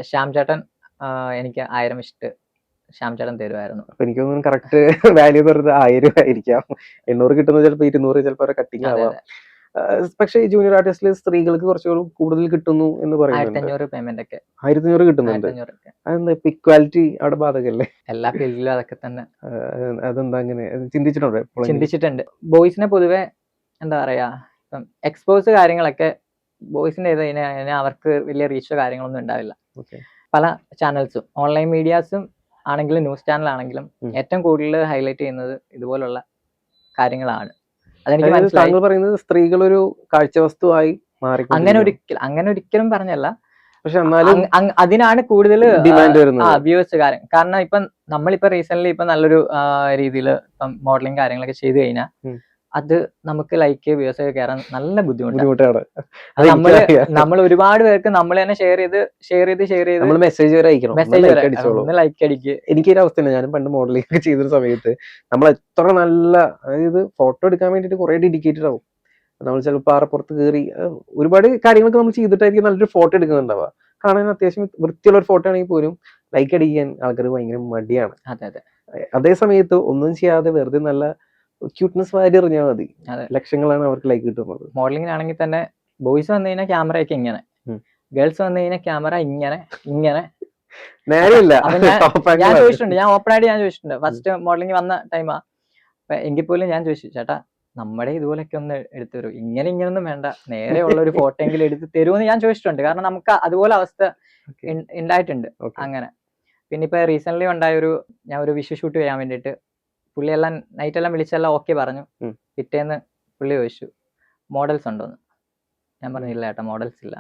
ശ്യാം ചേട്ടൻ എനിക്ക് 1000 ഇഷ്ടം ശ്യാം ചേട്ടൻ തരുമായിരുന്നു. അപ്പൊ എനിക്ക് തോന്നുന്നു കറക്റ്റ് വാല്യൂ പറഞ്ഞത് 1000 ആയിരിക്കാം. 800 കിട്ടുന്നത് ചിലപ്പോൾ 200, ചിലപ്പോൾ കട്ടിങ് ആവാം. പക്ഷേ ഈ ജൂനിയർ ആർട്ടിസ്റ്റിൽ സ്ത്രീകൾക്ക് കുറച്ചുകൂടി കൂടുതൽ കിട്ടുന്നു എന്ന് പറയുന്നുണ്ട്. 1500 പേയ്മെന്റ് ഒക്കെ 1500 കിട്ടുന്നുണ്ട്. അതെന്താ ഇക്വാലിറ്റി അവിടെ ബാധകല്ലേ? എല്ലാ ഫീൽഡിലും അതൊക്കെ തന്നെ. അതെന്താ അങ്ങനെ ചിന്തിച്ചിട്ടുണ്ടോ? ചിന്തിച്ചിട്ടുണ്ട്. ബോയ്സിനെ പൊതുവെ എന്താ പറയാ, ഇപ്പം എക്സ്പോസ് കാര്യങ്ങളൊക്കെ ബോയ്സിന്റെ അവർക്ക് വലിയ റീച്ചോ കാര്യങ്ങളൊന്നും ഉണ്ടാവില്ല. പല ചാനൽസും ഓൺലൈൻ മീഡിയാസും ആണെങ്കിലും ന്യൂസ് ചാനൽ ആണെങ്കിലും ഏറ്റവും കൂടുതൽ ഹൈലൈറ്റ് ചെയ്യുന്നത് ഇതുപോലുള്ള കാര്യങ്ങളാണ്. അതെനിക്ക് മനസ്സിലായി. പറയുന്നത് സ്ത്രീകൾ ഒരു കാഴ്ചവസ്തുവായി മാറി. അങ്ങനെ ഒരിക്കലും പറഞ്ഞല്ല. പക്ഷെ എന്നാലും അതിനാണ് കൂടുതൽ ഡിമാൻഡ് വരുന്നത്. വ്യൂവേഴ്സ് കാര്യം. കാരണം ഇപ്പം നമ്മളിപ്പോ റീസെന്റ് ഇപ്പൊ നല്ലൊരു രീതിയിൽ ഇപ്പം മോഡലിംഗ് കാര്യങ്ങളൊക്കെ ചെയ്തു കഴിഞ്ഞാൽ അത് നമുക്ക് ലൈക്ക് വ്യൂവേഴ്സ് ഒക്കെ കയറാൻ നല്ല ബുദ്ധിമുട്ടാണ്. നമ്മൾ ഒരുപാട് പേർക്ക് നമ്മൾ തന്നെ ഷെയർ ചെയ്ത് മെസ്സേജ് വരെ അയക്കണം, ലൈക്ക് അടിക്കുക. എനിക്കൊരു അവസ്ഥയാണ്. ഞാനും പണ്ട് മോഡലിംഗ് ഒക്കെ ചെയ്തൊരു സമയത്ത് നമ്മൾ എത്ര നല്ല, അതായത് ഫോട്ടോ എടുക്കാൻ വേണ്ടിട്ട് കുറെ ഡെഡിക്കേറ്റഡ് ആവും. നമ്മൾ ചിലപ്പോൾ പാറപ്പുറത്ത് കയറി ഒരുപാട് കാര്യങ്ങളൊക്കെ നമ്മൾ ചെയ്തിട്ടായിരിക്കും നല്ലൊരു ഫോട്ടോ എടുക്കുന്നുണ്ടാവുക. കാണാൻ അത്യാവശ്യം വൃത്തിയുള്ള ഒരു ഫോട്ടോ ആണെങ്കിൽ പോലും ലൈക്ക് അടിക്കാൻ ആൾക്കാർ ഭയങ്കര മടിയാണ്. അതേ സമയത്ത് ഒന്നും ചെയ്യാതെ വെറുതെ നല്ല ക്യൂട്ട്നെസ് വാരി എറിഞ്ഞാൽ മതി, ലക്ഷങ്ങളാണ് അവർക്ക് ലൈക്ക് കിട്ടുന്നത്. മോഡലിംഗിനാണെങ്കിൽ തന്നെ ബോയ്സ് വന്നു കഴിഞ്ഞാൽ ക്യാമറയൊക്കെ ഇങ്ങനെ, ഗേൾസ് വന്നു കഴിഞ്ഞാൽ ക്യാമറ ഇങ്ങനെ നേരമില്ല. ഞാൻ ചോദിച്ചിട്ടുണ്ട്, ഞാൻ ഓപ്പൺ ആയിട്ട് ചോദിച്ചിട്ടുണ്ട്. ഫസ്റ്റ് മോഡലിംഗ് വന്ന ടൈമാ. എങ്കിൽ പോലും ഞാൻ ചോദിച്ചു, ചേട്ടാ നമ്മുടെ ഇതുപോലൊക്കെ ഒന്ന് എടുത്തു തരൂ, ഇങ്ങനെയൊന്നും വേണ്ട, നേരെയുള്ള ഒരു ഫോട്ടോ എങ്കിലും എടുത്ത് തരുമെന്ന് ഞാൻ ചോദിച്ചിട്ടുണ്ട്. കാരണം നമുക്ക് അതുപോലെ അവസ്ഥ ഉണ്ടായിട്ടുണ്ട്. അങ്ങനെ പിന്നെ ഇപ്പൊ റീസെന്റ് ഉണ്ടായ ഞാൻ ഒരു വിഷു ഷൂട്ട് ചെയ്യാൻ വേണ്ടിയിട്ട് പുള്ളിയെല്ലാം നൈറ്റെല്ലാം വിളിച്ചെല്ലാം ഓക്കെ പറഞ്ഞു. പിറ്റേന്ന് പുള്ളി ചോദിച്ചു മോഡൽസ് ഉണ്ടോന്ന്. ഞാൻ പറഞ്ഞില്ല ചേട്ടാ, മോഡൽസ് ഇല്ല.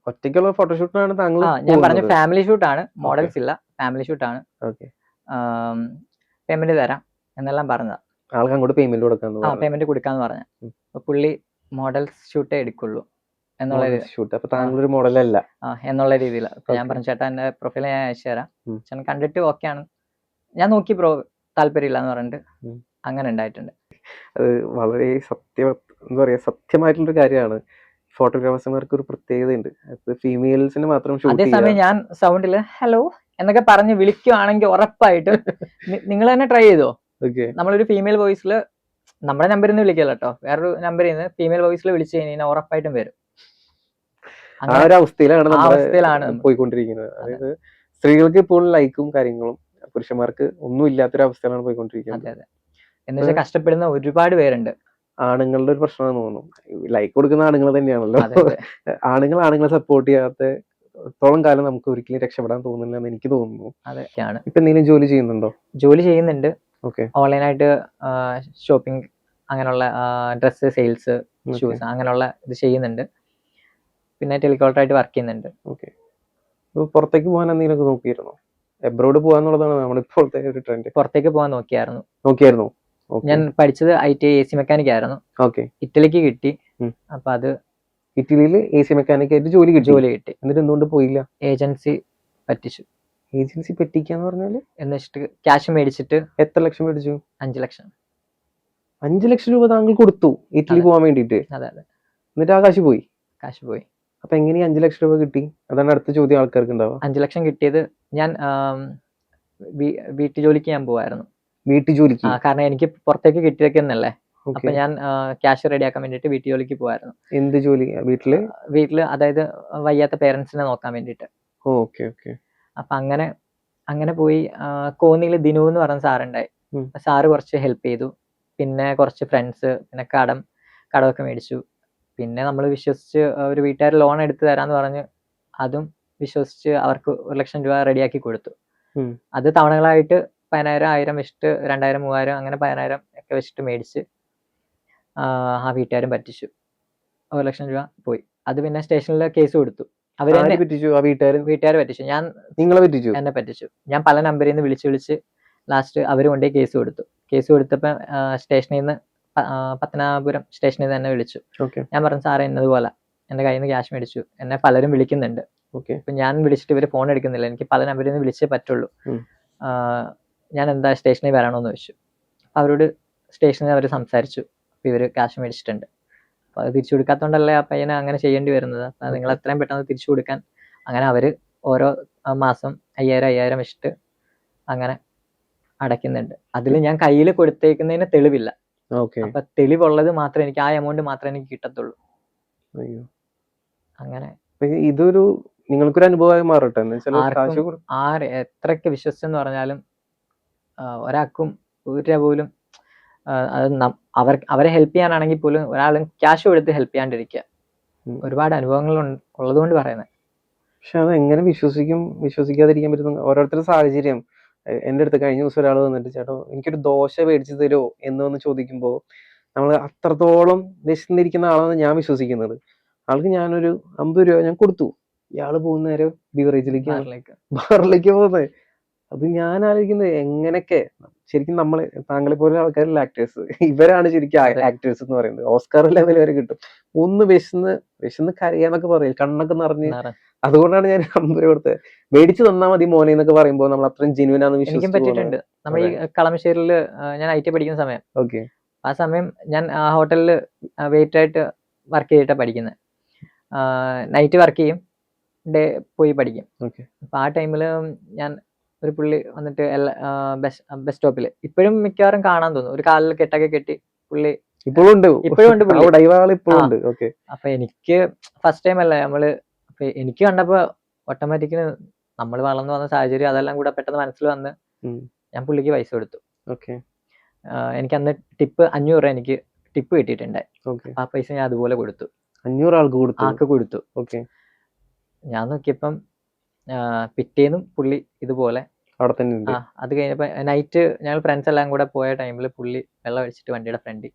ഒറ്റയ്ക്കുള്ള ഫോട്ടോഷൂട്ടാണ് താങ്കൾ? ഞാൻ പറഞ്ഞു ഫാമിലി ഷൂട്ടാണ്, മോഡൽസ് ഇല്ല, ഫാമിലി ഷൂട്ടാണ്, പേയ്മെന്റ് തരാം എന്നെല്ലാം പറഞ്ഞതാ. ആൾക്ക് അങ്ങോട്ട് പേയ്മെന്റ് കൊടുക്കാന്ന് പറഞ്ഞു. അപ്പൊ പുള്ളി മോഡൽസ് ഷൂട്ടേ എടുക്കുള്ളൂ എന്നുള്ള മോഡലല്ല എന്നുള്ള രീതിയിൽ. ഞാൻ പറഞ്ഞു ചേട്ടാ എന്റെ പ്രൊഫൈൽ ഞാൻ അയച്ചു തരാം, ചേട്ടൻ കണ്ടിട്ട് ഓക്കെ ആണ്, ഞാൻ നോക്കി താല്പര്യമില്ല എന്ന് പറഞ്ഞിട്ട് അങ്ങനെ ഉണ്ടായിട്ടുണ്ട്. അത് വളരെ സത്യമായിട്ടുള്ളൊരു കാര്യമാണ്. ഫോട്ടോഗ്രാഫേഴ്സുമാർക്ക് ഒരു പ്രത്യേകതയുണ്ട്, ഫീമെയിൽസിന് മാത്രം. അതേസമയം ഞാൻ സൗണ്ടില് ഹലോ എന്നൊക്കെ പറഞ്ഞ് വിളിക്കുവാണെങ്കിൽ ഉറപ്പായിട്ടും നിങ്ങൾ തന്നെ ട്രൈ ചെയ്തോ. നമ്മളൊരു ഫീമെയിൽ വോയിസിൽ നമ്മുടെ നമ്പറിൽ നിന്ന് വിളിക്കല്ലോ കേട്ടോ, വേറൊരു നമ്പറിൽ നിന്ന് ഫീമെയിൽ വോയിസിൽ വിളിച്ചു കഴിഞ്ഞാൽ ഉറപ്പായിട്ടും വരും. ആ ഒരു അവസ്ഥയിലാണ് പോയിക്കൊണ്ടിരിക്കുന്നത്. അതായത് സ്ത്രീകൾക്ക് ഇപ്പോൾ ലൈക്കും കാര്യങ്ങളും പുരുഷന്മാർക്ക് ഒന്നും ഇല്ലാത്തൊരു അവസ്ഥയിലാണ് പോയിക്കൊണ്ടിരിക്കുന്നത്. എന്ന് വെച്ചാൽ കഷ്ടപ്പെടുന്ന ഒരുപാട് പേരുണ്ട്. ആണുങ്ങളുടെ ഒരു പ്രശ്നമാണെന്ന് തോന്നുന്നു, ലൈക്ക് കൊടുക്കുന്ന ആണുങ്ങൾ തന്നെയാണല്ലോ. ആണുങ്ങളെ സപ്പോർട്ട് ചെയ്യാത്തോളം കാലം നമുക്ക് ഒരിക്കലും രക്ഷപ്പെടാൻ തോന്നുന്നില്ല എന്ന് എനിക്ക് തോന്നുന്നു. അതൊക്കെയാണ്. ഇപ്പൊ എന്തെങ്കിലും ജോലി ചെയ്യുന്നുണ്ടോ? ജോലി ചെയ്യുന്നുണ്ട്. ഓൺലൈനായിട്ട് ഷോപ്പിംഗ്, അങ്ങനെയുള്ള ഡ്രസ്സ് സെയിൽസ്, ഷൂസ് അങ്ങനെയുള്ള ഇത് ചെയ്യുന്നുണ്ട്. പിന്നെ ടെലികോളർ ആയിട്ട് വർക്ക് ചെയ്യുന്നുണ്ട്. പുറത്തേക്ക് പോകാൻ എന്തെങ്കിലും നോക്കിയിരുന്നോ? എബ്രോഡ് പോകാന്നുള്ളതാണ് നമ്മുടെ ഇപ്പോഴത്തെ ഒരു ട്രെൻഡ്. പുറത്തേക്ക് പോകാൻ നോക്കിയായിരുന്നു. ഞാൻ പഠിച്ചത് ITI AC മെക്കാനിക് ആയിരുന്നു. ഇറ്റലിക്ക് കിട്ടി. അപ്പൊ അത് ഇറ്റലിയിൽ AC മെക്കാനിക് ആയിട്ട് ജോലി കിട്ടി. എന്നിട്ട് എന്തുകൊണ്ട് പോയില്ല? ഏജൻസി പറ്റിച്ചു. ഏജൻസി പറ്റിക്കാന്ന് പറഞ്ഞാല് എന്ന് വെച്ചിട്ട് ക്യാഷ് മേടിച്ചിട്ട്. എത്ര ലക്ഷം മേടിച്ചു? 5 ലക്ഷം. 5 ലക്ഷം രൂപ താങ്കൾ കൊടുത്തു ഇറ്റലി പോകാൻ വേണ്ടിട്ട്? അതെ. എന്നിട്ട് ആ കാശ് പോയി. അപ്പൊ എങ്ങനെയാ 5 ലക്ഷം രൂപ കിട്ടി? അതാണ് അടുത്ത ചോദ്യം ആൾക്കാർക്ക് ഉണ്ടാവുക. 5 ലക്ഷം കിട്ടിയത് ഞാൻ വീട്ടു ജോലിക്ക് ഞാൻ പോവായിരുന്നു. വീട്ടു ജോലിക്ക്? കാരണം എനിക്ക് പുറത്തേക്ക് കിട്ടിയേക്കുന്നല്ലേ. അപ്പൊ ഞാൻ ക്യാഷ് റെഡിയാക്കാൻ വേണ്ടിയിട്ട് വീട്ടു ജോലിക്ക് പോവായിരുന്നു. എന്ത് ജോലി? വീട്ടില് അതായത് വയ്യാത്ത പേരൻസിനെ നോക്കാൻ വേണ്ടിയിട്ട്. Okay okay. അപ്പൊ അങ്ങനെ പോയി. കോന്നിയിൽ ദിനു എന്ന് പറഞ്ഞ സാറുണ്ടായി. സാറ് കുറച്ച് ഹെൽപ്പ് ചെയ്തു. പിന്നെ കുറച്ച് ഫ്രണ്ട്സ്, പിന്നെ കടമൊക്കെ മേടിച്ചു. പിന്നെ നമ്മൾ വിശ്വസിച്ച് ഒരു വീട്ടുകാർ ലോൺ എടുത്ത് തരാന്ന് പറഞ്ഞ് അതും വിശ്വസിച്ച് അവർക്ക് 1 ലക്ഷം രൂപ റെഡിയാക്കി കൊടുത്തു. അത് തവണകളായിട്ട് 10,000, 1000 വെച്ചിട്ട് 2000, 3000 അങ്ങനെ 10,000 ഒക്കെ വെച്ചിട്ട് മേടിച്ച് ആ വീട്ടുകാരും പറ്റിച്ചു. 1 ലക്ഷം രൂപ പോയി. അത് പിന്നെ സ്റ്റേഷനിൽ കേസ് കൊടുത്തു. അവരെന്നെ പറ്റിച്ചു. ആ വീട്ടുകാർ പറ്റിച്ചു. നിങ്ങളെ പറ്റിച്ചു? എന്നെ പറ്റിച്ചു. ഞാൻ പല നമ്പറിൽ നിന്ന് വിളിച്ച് ലാസ്റ്റ് അവർ കൊണ്ടുപോയി കേസ് കൊടുത്തു. കേസ് കൊടുത്തപ്പോൾ സ്റ്റേഷനിൽ നിന്ന് പത്തനാപുരം സ്റ്റേഷനിൽ നിന്ന് തന്നെ വിളിച്ചു. ഞാൻ പറഞ്ഞു സാറേ ഇന്നതുപോലെ എൻ്റെ കയ്യിൽ നിന്ന് ക്യാഷ് മേടിച്ചു, എന്നെ പലരും വിളിക്കുന്നുണ്ട്. അപ്പൊ ഞാൻ വിളിച്ചിട്ട് ഇവര് ഫോൺ എടുക്കുന്നില്ല, എനിക്ക് പല നമ്പറിൽ നിന്ന് വിളിച്ചേ പറ്റുള്ളൂ, ഞാൻ എന്താ സ്റ്റേഷനിൽ വരണോന്ന് ചോദിച്ചു. അവരോട് സ്റ്റേഷനിൽ അവർ സംസാരിച്ചു. അപ്പൊ ഇവര് ക്യാഷ് മേടിച്ചിട്ടുണ്ട്. അപ്പൊ അത് തിരിച്ചു കൊടുക്കാത്തോണ്ടല്ലേ ആ പയ്യനെ അങ്ങനെ ചെയ്യേണ്ടി വരുന്നത്. അപ്പൊ നിങ്ങൾ എത്രയും പെട്ടെന്ന് തിരിച്ചു കൊടുക്കാൻ. അങ്ങനെ അവര് ഓരോ മാസം 5000 വെച്ചിട്ട് അങ്ങനെ അടയ്ക്കുന്നുണ്ട്. അതിൽ ഞാൻ കയ്യിൽ കൊടുത്തേക്കുന്നതിന് തെളിവില്ല. അപ്പൊ തെളിവുള്ളത് മാത്രമേ എനിക്ക്, ആ എമൗണ്ട് മാത്രമേ എനിക്ക് കിട്ടത്തുള്ളൂ. അങ്ങനെ ഇതൊരു നിങ്ങൾക്കൊരു അനുഭവമായി മാറട്ടെ. എത്രയൊക്കെ വിശ്വസിച്ചെന്ന് പറഞ്ഞാലും ഒരാൾക്കും ഒരു രൂപ പോലും അത് അവരെ ഹെൽപ്പ് ചെയ്യാനാണെങ്കിൽ പോലും ഒരാളും ക്യാഷ് കൊടുത്ത് ഹെൽപ്പ് ചെയ്യാണ്ടിരിക്കുക. ഒരുപാട് അനുഭവങ്ങൾ ഉള്ളതുകൊണ്ട് പറയുന്നത്. പക്ഷെ അത് എങ്ങനെ വിശ്വസിക്കാതിരിക്കാൻ പറ്റുന്ന ഓരോരുത്തരുടെ സാഹചര്യം. എൻ്റെ അടുത്ത് കഴിഞ്ഞ ദിവസം ഒരാൾ വന്നിട്ട് ചേട്ടോ എനിക്കൊരു ദോശ മേടിച്ചു തരുമോ എന്ന് വന്ന് ചോദിക്കുമ്പോൾ നമ്മൾ അത്രത്തോളം വിശന്നിരിക്കുന്ന ആളാണ് ഞാൻ വിശ്വസിക്കുന്നത്. ആൾക്ക് ഞാനൊരു 50 രൂപ ഞാൻ കൊടുത്തു. ഇയാള് പോകുന്ന നേരം ബിവറേജിലേക്ക് ബാറിലേക്ക് പോകുന്നത്. അത് ഞാൻ ആലോചിക്കുന്നത് എങ്ങനെയൊക്കെ ശരിക്കും താങ്കളെ പോലെ ആൾക്കാരല്ല ആക്ടേഴ്സ്, ഇവരാണ് ശരിക്കും ആക്ടേഴ്സ് എന്ന് പറയുന്നത്. ഓസ്കാർ ലെവൽ വരെ കിട്ടും. ഒന്ന് വിശന്ന് കരയാന്നൊക്കെ പറയും, കണ്ണൊക്കെ നിറഞ്ഞ്. അതുകൊണ്ടാണ് ഞാൻ 50 രൂപ കൊടുത്തത്. മേടിച്ചു തന്നാ മതി മോനെ എന്നൊക്കെ പറയുമ്പോൾ നമ്മൾ അത്രയും ജെന്യൂൻ ആണെന്ന് വിശ്വസിക്കും. പറ്റിയിട്ടുണ്ട്. നമ്മൾ ഈ കളമശ്ശേരിയില് ഞാൻ IT പഠിക്കുന്ന സമയം, ആ സമയം ഞാൻ ഹോട്ടലിൽ വെയിറ്റ് ആയിട്ട് വർക്ക് ചെയ്തിട്ടാണ് പഠിക്കുന്നത്. നൈറ്റ് വർക്ക് ചെയ്യും, ഡേ പോയി പഠിക്കും. അപ്പൊ ആ ടൈമില് ഞാൻ ഒരു പുള്ളി വന്നിട്ട് ബസ് സ്റ്റോപ്പിൽ ഇപ്പോഴും മിക്കവാറും കാണാൻ തോന്നും, ഒരു കാലിൽ കെട്ടൊക്കെ കെട്ടി പുള്ളി ഇപ്പോഴും ഉണ്ട്. അപ്പൊ എനിക്ക് ഫസ്റ്റ് ടൈം അല്ല നമ്മള്, എനിക്ക് കണ്ടപ്പോ ഓട്ടോമാറ്റിക്കലി നമ്മൾ വളർന്നു വന്ന സാഹചര്യം അതെല്ലാം കൂടെ പെട്ടെന്ന് മനസ്സിൽ വന്ന് ഞാൻ പുള്ളിക്ക് പൈസ കൊടുത്തു. എനിക്ക് അന്ന് ടിപ്പ് 500 രൂപ എനിക്ക് ടിപ്പ് കിട്ടിയിട്ടുണ്ടായി. ആ പൈസ ഞാൻ അതുപോലെ കൊടുത്തു. 500 ആൾക്ക് കൊടുത്തു. ഞാൻ നോക്കിയപ്പം പിറ്റേന്നും പുള്ളി ഇതുപോലെ അവിടെ തന്നെ. അത് കഴിഞ്ഞപ്പോ നൈറ്റ് ഞങ്ങൾ ഫ്രണ്ട്സ് എല്ലാം കൂടെ പോയ ടൈമിൽ പുള്ളി വെള്ളം അടിച്ചിട്ട് വണ്ടിയുടെ ഫ്രണ്ടിൽ.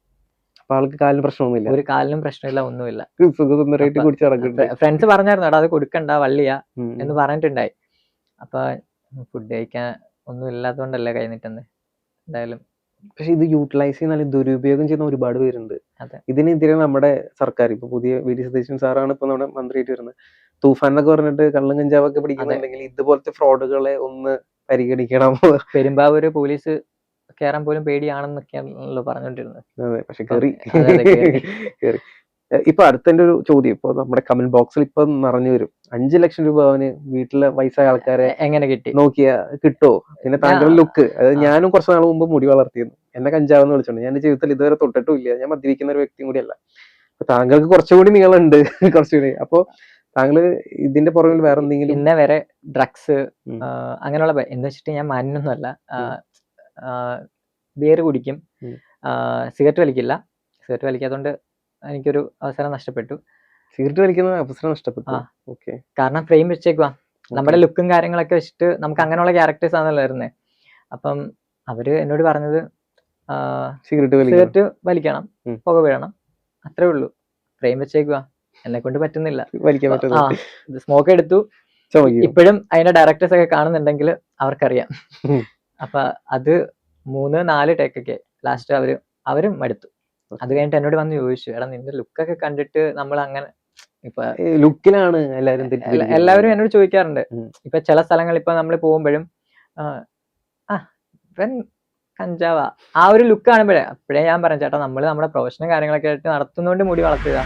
ആൾക്ക് കാലിന് പ്രശ്നമൊന്നുമില്ല? ഒരു കാലിനും പ്രശ്നമില്ല, ഒന്നുമില്ല. ഫ്രണ്ട്സ് പറഞ്ഞായിരുന്നു അത് കൊടുക്കണ്ട വള്ളിയാ എന്ന് പറഞ്ഞിട്ടുണ്ടായി. അപ്പൊ ഫുഡ് കഴിക്കാൻ ഒന്നും ഇല്ലാത്തതുകൊണ്ടല്ലേ കൈ നീട്ടുന്നത് എന്തായാലും. പക്ഷെ ഇത് യൂട്ടിലൈസ് ചെയ്യുന്ന ദുരുപയോഗം ചെയ്യുന്ന ഒരുപാട് പേരുണ്ട്. ഇതിനെതിരെ നമ്മുടെ സർക്കാർ, ഇപ്പൊ പുതിയ VD സതീശൻ സാറാണ് ഇപ്പൊ നമ്മുടെ മന്ത്രിയായിട്ട് വരുന്നത്. തൂഫാൻ എന്നൊക്കെ പറഞ്ഞിട്ട് കള്ളും കഞ്ചാവൊക്കെ പിടിക്കുന്നുണ്ടെങ്കിൽ ഇതുപോലത്തെ ഫ്രോഡുകളെ ഒന്ന് പരിഗണിക്കണം. പെരുമ്പാവൂര് പോലീസ് കയറാൻ പോലും പേടിയാണെന്നൊക്കെയാണല്ലോ പറഞ്ഞോണ്ടിരുന്നത്. അതെ, പക്ഷെ കേറി. ഇപ്പൊ അടുത്തന്റെ ഒരു ചോദ്യം, ഇപ്പൊ നമ്മുടെ കമന്റ് ബോക്സിൽ ഇപ്പൊ നിറഞ്ഞു വരും. 5 ലക്ഷം രൂപ അവന് വീട്ടിലെ വയസ്സായ ആൾക്കാരെ എങ്ങനെ കിട്ടി നോക്കിയാ കിട്ടോ? പിന്നെ താങ്കളുടെ ലുക്ക്, അതായത് ഞാനും കുറച്ച് നാൾ മുമ്പ് മുടി വളർത്തിയിരുന്നു, എന്നെ കഞ്ചാവെന്ന് വിളിച്ചോണ്ട്. ഞാൻ എന്റെ ജീവിതത്തിൽ ഇതുവരെ തൊട്ടിട്ടും ഇല്ല, ഞാൻ മദ്യപിക്കുന്ന ഒരു വ്യക്തിയും കൂടിയല്ല. അപ്പൊ താങ്കൾക്ക് കുറച്ചുകൂടി നീളുണ്ട്, കുറച്ചുകൂടി. അപ്പൊ താങ്കള് ഇതിന്റെ പുറകിൽ വേറെ എന്തെങ്കിലും? ഇന്ന വരെ ഡ്രഗ്സ് അങ്ങനെയുള്ള എന്ന് വെച്ചിട്ട് ഞാൻ മാന്യൊന്നുമല്ല. ബിയർ കുടിക്കും, സിഗരറ്റ് വലിക്കില്ല. സിഗരറ്റ് വലിക്കാത്തതുകൊണ്ട് എനിക്കൊരു അവസരം നഷ്ടപ്പെട്ടു. സിഗരറ്റ് വലിക്കുന്ന അവസരം നഷ്ടപ്പെട്ടു? കാരണം ഫ്രെയിം വെച്ചേക്കുവാ, നമ്മുടെ ലുക്കും കാര്യങ്ങളൊക്കെ വെച്ചിട്ട് നമുക്ക് അങ്ങനെയുള്ള ക്യാരക്ടേഴ്സ് ആണല്ലോ വരുന്നത്. അപ്പം അവര് എന്നോട് പറഞ്ഞത് സിഗരറ്റ് വലിക്കണം, പുക വീഴണം, അത്രേ ഉള്ളൂ. ഫ്രെയിം വെച്ചേക്കുവാ, എന്നെ കൊണ്ട് പറ്റുന്നില്ല. സ്മോക്ക് എടുത്തു. ഇപ്പോഴും അതിന്റെ ഡയറക്ടേഴ്സ് ഒക്കെ കാണുന്നുണ്ടെങ്കിൽ അവർക്കറിയാം. അപ്പൊ അത് 3-4 ടേക്കൊക്കെ ലാസ്റ്റ് അവരും മടുത്തു. അത് കഴിഞ്ഞിട്ട് എന്നോട് വന്ന് ചോദിച്ചു, എടാ നിന്റെ ലുക്കൊക്കെ കണ്ടിട്ട് നമ്മൾ അങ്ങനെ ഇപ്പൊ ലുക്കിലാണ് എല്ലാവരും എന്നോട് ചോദിക്കാറുണ്ട്. ഇപ്പൊ ചില സ്ഥലങ്ങളിൽ ഇപ്പൊ നമ്മൾ പോകുമ്പോഴും ഇവൻ കഞ്ചാവാ, ആ ഒരു ലുക്ക് കാണുമ്പോഴേ അപ്പോഴേ ഞാൻ പറഞ്ഞു ചേട്ടാ നമ്മൾ നമ്മുടെ പ്രൊഫഷണൽ കാര്യങ്ങളൊക്കെ ആയിട്ട് നടത്തുന്നോണ്ട് മുടി വളർത്തുക.